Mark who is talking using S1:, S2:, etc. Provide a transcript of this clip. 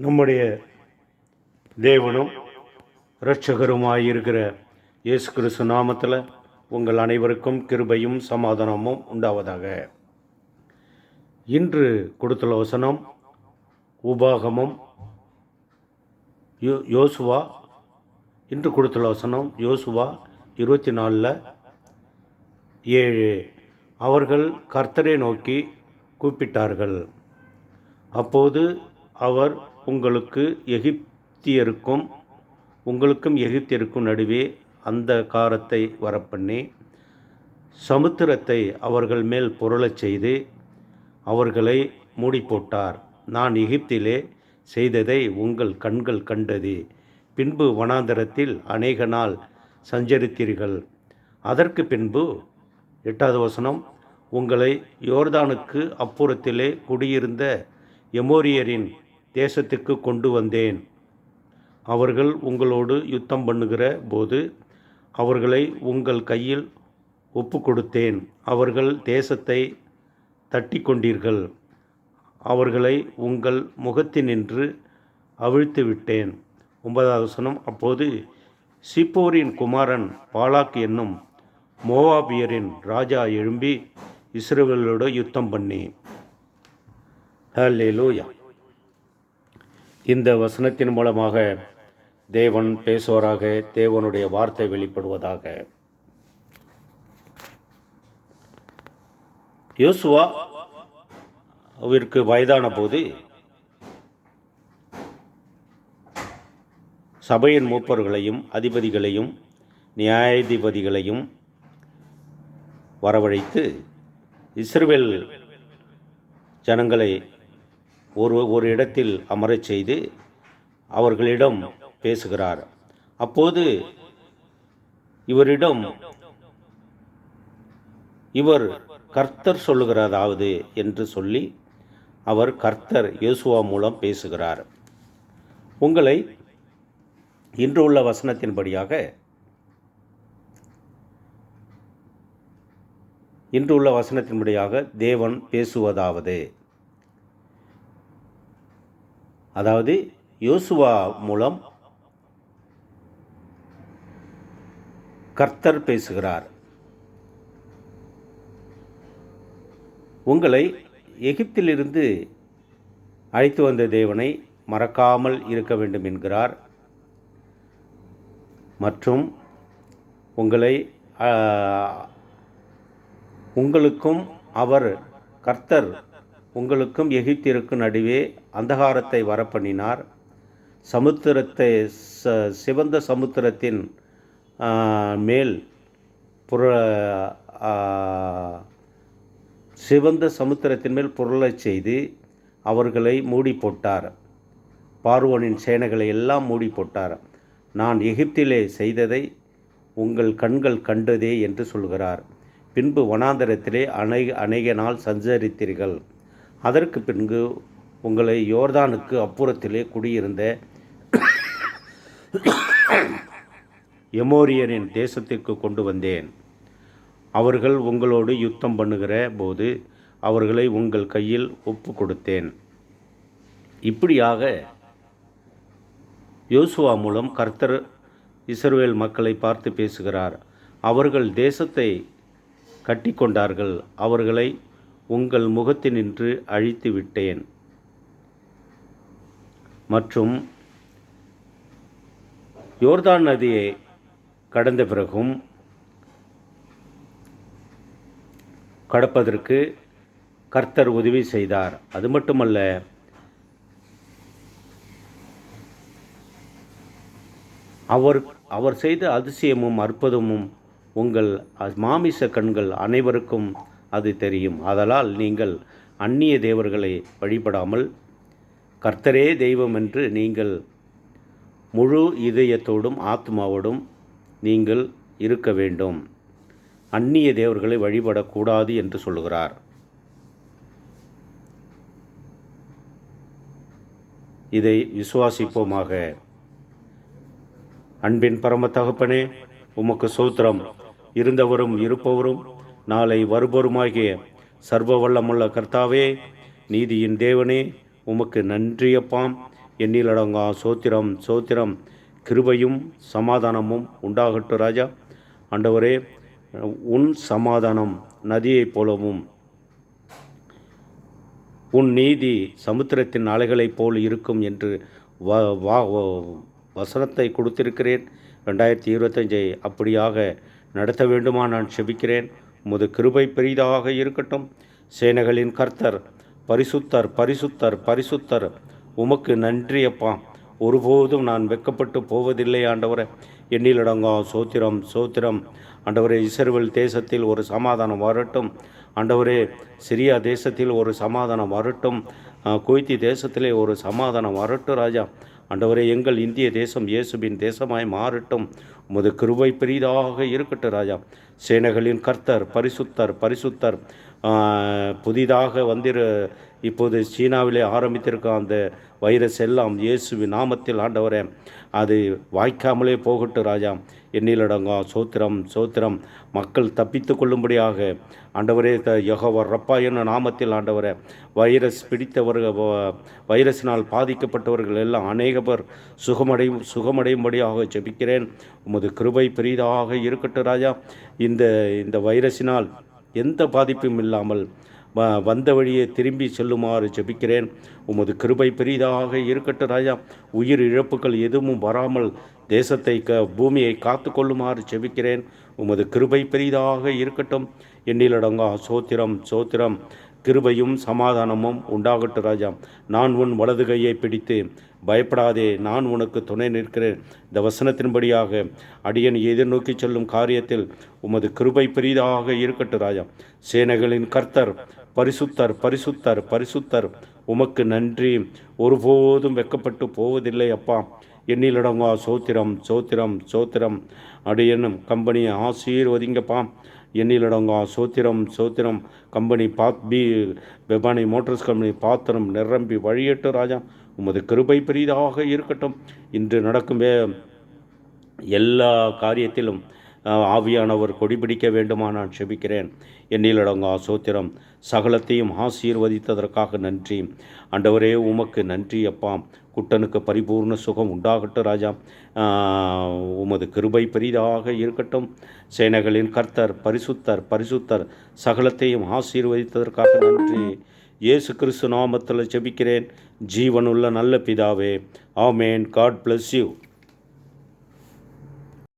S1: நம்முடைய தேவனும் இரட்சகருமாயிருக்கிற இயேசு கிறிஸ்து நாமத்தில் உங்கள் அனைவருக்கும் கிருபையும் சமாதானமும் உண்டாவதாக. இன்று கொடுத்துள்ள வசனம் உபாகமம் யோசுவா. இன்று கொடுத்துள்ள வசனம் யோசுவா 24:7. அவர்கள் கர்த்தரை நோக்கி கூப்பிட்டார்கள். அப்போது அவர் உங்களுக்கும் எகிப்தியருக்கும் நடுவே அந்த காரத்தை வரப்பண்ணி சமுத்திரத்தை அவர்கள் மேல் புரளச் செய்து அவர்களை மூடி போட்டார். நான் எகிப்திலே செய்ததை உங்கள் கண்கள் கண்டது. பின்பு வனாந்தரத்தில் அநேக நாள் சஞ்சரித்தீர்கள். அதற்கு பின்பு 8வது வசனம், உங்களை யோர்தானுக்கு அப்புறத்திலே குடியிருந்த எமோரியரின் தேசத்துக்கு கொண்டு வந்தேன். அவர்கள் உங்களோடு யுத்தம் பண்ணுகிற போது அவர்களை உங்கள் கையில் ஒப்பு கொடுத்தேன். அவர்கள் தேசத்தை தட்டி கொண்டீர்கள். அவர்களை உங்கள் முகத்தினின்று அவிழ்த்து விட்டேன். 9வது வசனம், அப்போது சிப்போரின் குமாரன் பாலாக் என்னும் மோவாபியரின் ராஜா எழும்பி இஸ்ரவேலோடு யுத்தம் பண்ணி. ஹல்லேலூயா. இந்த வசனத்தின் மூலமாக தேவன் பேசுவாராக. தேவனுடைய வார்த்தை வெளிப்படுவதாக. யோசுவா அவருக்கு வயதான போது சபையின் மூப்பர்களையும் அதிபதிகளையும் நியாயாதிபதிகளையும் வரவழைத்து இஸ்ரவேல் ஜனங்களை ஒரு இடத்தில் அமரச் செய்து அவர்களிடம் பேசுகிறார். அப்போது இவர் கர்த்தர் சொல்லுகிறதாவது என்று சொல்லி அவர் கர்த்தர் யோசுவா மூலம் பேசுகிறார். உங்களை இன்று உள்ள வசனத்தின்படியாக தேவன் பேசுவதாவது, அதாவது யோசுவா மூலம் கர்த்தர் பேசுகிறார். உங்களை எகிப்திலிருந்து அழைத்து வந்த தேவனை மறக்காமல் இருக்க வேண்டும் என்கிறார். மற்றும் உங்களுக்கும் கர்த்தர் உங்களுக்கும் எகிப்தியருக்கும் நடுவே அந்தகாரத்தை வரப்பண்ணினார். சமுத்திரத்தை சிவந்த சமுத்திரத்தின் மேல் புரளச் செய்து அவர்களை மூடி போட்டார். பார்வோனின் சேனைகளை எல்லாம் மூடி போட்டார். நான் எகிப்திலே செய்ததை உங்கள் கண்கள் கண்டதே என்று சொல்கிறார். பின்பு வனாந்தரத்திலே அநேக நாள் சஞ்சரித்தீர்கள். அதற்கு பின்பு உங்களை யோர்தானுக்கு அப்புறத்திலே குடியிருந்த எமோரியரின் தேசத்திற்கு கொண்டு வந்தேன். அவர்கள் உங்களோடு யுத்தம் பண்ணுகிற போது அவர்களை உங்கள் கையில் ஒப்பு கொடுத்தேன். இப்படியாக யோசுவா மூலம் கர்த்தர் இஸ்ரவேல் மக்களை பார்த்து பேசுகிறார். அவர்கள் தேசத்தை கட்டி கொண்டார்கள். அவர்களை உங்கள் முகத்தினின்று அழித்து விட்டேன். மற்றும் யோர்தான் நதியை கடந்த பிறகும் கடப்பதற்கு கர்த்தர் உதவி செய்தார். அது மட்டுமல்ல, அவர் செய்த அதிசயமும் அற்புதமும் உங்கள் மாமிச கண்கள் அனைவருக்கும் அது தெரியும். ஆதலால் நீங்கள் அந்நிய தேவர்களை வழிபடாமல் கர்த்தரே தெய்வம் என்று நீங்கள் முழு இதயத்தோடும் ஆத்மாவோடும் நீங்கள் இருக்க வேண்டும். அந்நிய தேவர்களை வழிபடக்கூடாது என்று சொல்கிறார். இதை விசுவாசிப்போமாக. அன்பின் பரம தகப்பனே, உமக்கு ஸ்தோத்திரம். இருந்தவரும் இருப்பவரும் நாளை வருபவருமாகிய சர்வ வல்லமுள்ள கர்த்தாவே, நீதியின் தேவனே, உமக்கு நன்றியப்பாம். எண்ணிலடங்கா சோத்திரம் சோத்திரம். கிருபையும் சமாதானமும் உண்டாகட்டும் ராஜா. ஆண்டவரே, உன் சமாதானம் நதியைப் போலவும் உன் நீதி சமுத்திரத்தின் அலைகளைப் போல் இருக்கும் என்று வசனத்தை கொடுத்திருக்கிறேன். 2025 அப்படியாக நடத்த வேண்டுமா நான் செபிக்கிறேன். உமது கிருபை பெரிதாக இருக்கட்டும். சேனைகளின் கர்த்தர் பரிசுத்தர் பரிசுத்தர் பரிசுத்தர். உமக்கு நன்றி அப்பா. ஒருபோதும் நான் வெட்கப்பட்டு போவதில்லை ஆண்டவரே. எண்ணிலடங்கா சோத்திரம் சோத்திரம். ஆண்டவரே, இஸ்ரவேல் தேசத்தில் ஒரு சமாதானம் வரட்டும். ஆண்டவரே, சிரியா தேசத்தில் ஒரு சமாதானம் வரட்டும். குவைத்தி தேசத்திலே ஒரு சமாதானம் வரட்டும் ராஜா. ஆண்டவரே, எங்கள் இந்திய தேசம் இயேசுவின் தேசமாய் மாறட்டும். உமது கிருபை பெரிதாக இருக்கட்டும் ராஜா. சேனைகளின் கர்த்தர் பரிசுத்தர் பரிசுத்தர். புதிதாக இப்போது சீனாவிலே ஆரம்பித்திருக்க அந்த வைரஸ் எல்லாம் இயேசுவின் நாமத்தில் ஆண்டவரே அது வாய்க்காமலே போகட்டும் ராஜா. எண்ணிலடங்கா சோத்திரம் சோத்திரம். மக்கள் தப்பித்து கொள்ளும்படியாக ஆண்டவரே யெகோவா ரப்பா என்னும் நாமத்தில் ஆண்டவரே வைரஸினால் பாதிக்கப்பட்டவர்கள் எல்லாம் அநேக பேர் சுகமடையும்படியாக ஜெபிக்கிறேன். உமது கிருபை பெரிதாக இருக்கட்டும் ராஜா. இந்த வைரஸினால் எந்த பாதிப்பும் இல்லாமல் வந்த வழியே திரும்பி செல்லுமாறு ஜெபிக்கிறேன். உமது கிருபை பெரிதாக இருக்கட்டும் ராஜா. உயிர் இழப்புகள் எதுவும் வராமல் தேசத்தை பூமியை காத்து கொள்ளுமாறு ஜெபிக்கிறேன். உமது கிருபை பெரிதாக இருக்கட்டும். எண்ணிலடங்கா சோத்திரம் சோத்திரம். கிருபையும் சமாதானமும் உண்டாகட்டும் ராஜா. நான் உன் வலது கையை பிடித்து பயப்படாதே, நான் உனக்கு துணை நிற்கிறேன். இந்த வசனத்தின்படியாக அடியன் எதிர்நோக்கி செல்லும் காரியத்தில் உமது கிருபை பெரிதாக இருக்கட்டும் ராஜா. சேனைகளின் கர்த்தர் பரிசுத்தர் பரிசுத்தர் பரிசுத்தர். உமக்கு நன்றி. ஒருபோதும் வெட்கப்பட்டு போவதில்லை அப்பா. எண்ணிலடங்கா சோத்திரம் சோத்திரம் சோத்திரம். அடியனும் கம்பெனியை ஆசீர்வதிங்கப்பா. எண்ணிலடங்கா சோத்திரம் சோத்திரம். கம்பெனி பெபானி மோட்டார்ஸ் கம்பெனி பாத்திரம் நிரம்பி வழியட்டு ராஜா. உமது கிருபை பெரிதாக இருக்கட்டும். இன்று நடக்கும் எல்லா காரியத்திலும் ஆவியானவர் கொடிபிடிக்க வேண்டுமா நான் செபிக்கிறேன். எண்ணிலடங்கா சோத்திரம். சகலத்தையும் ஆசீர்வதித்ததற்காக நன்றி ஆண்டவரே. உமக்கு நன்றி அப்பா. குட்டனுக்கு பரிபூர்ண சுகம் உண்டாகட்டும் ராஜா. உமது கிருபை பெரிதாக இருக்கட்டும். சேனைகளின் கர்த்தர் பரிசுத்தர் பரிசுத்தர். சகலத்தையும் ஆசீர்வதித்ததற்காக நன்றி. இயேசு கிறிஸ்து நாமத்தில் ஜெபிக்கிறேன் ஜீவனுள்ள நல்ல பிதாவே. ஆமேன். God bless you.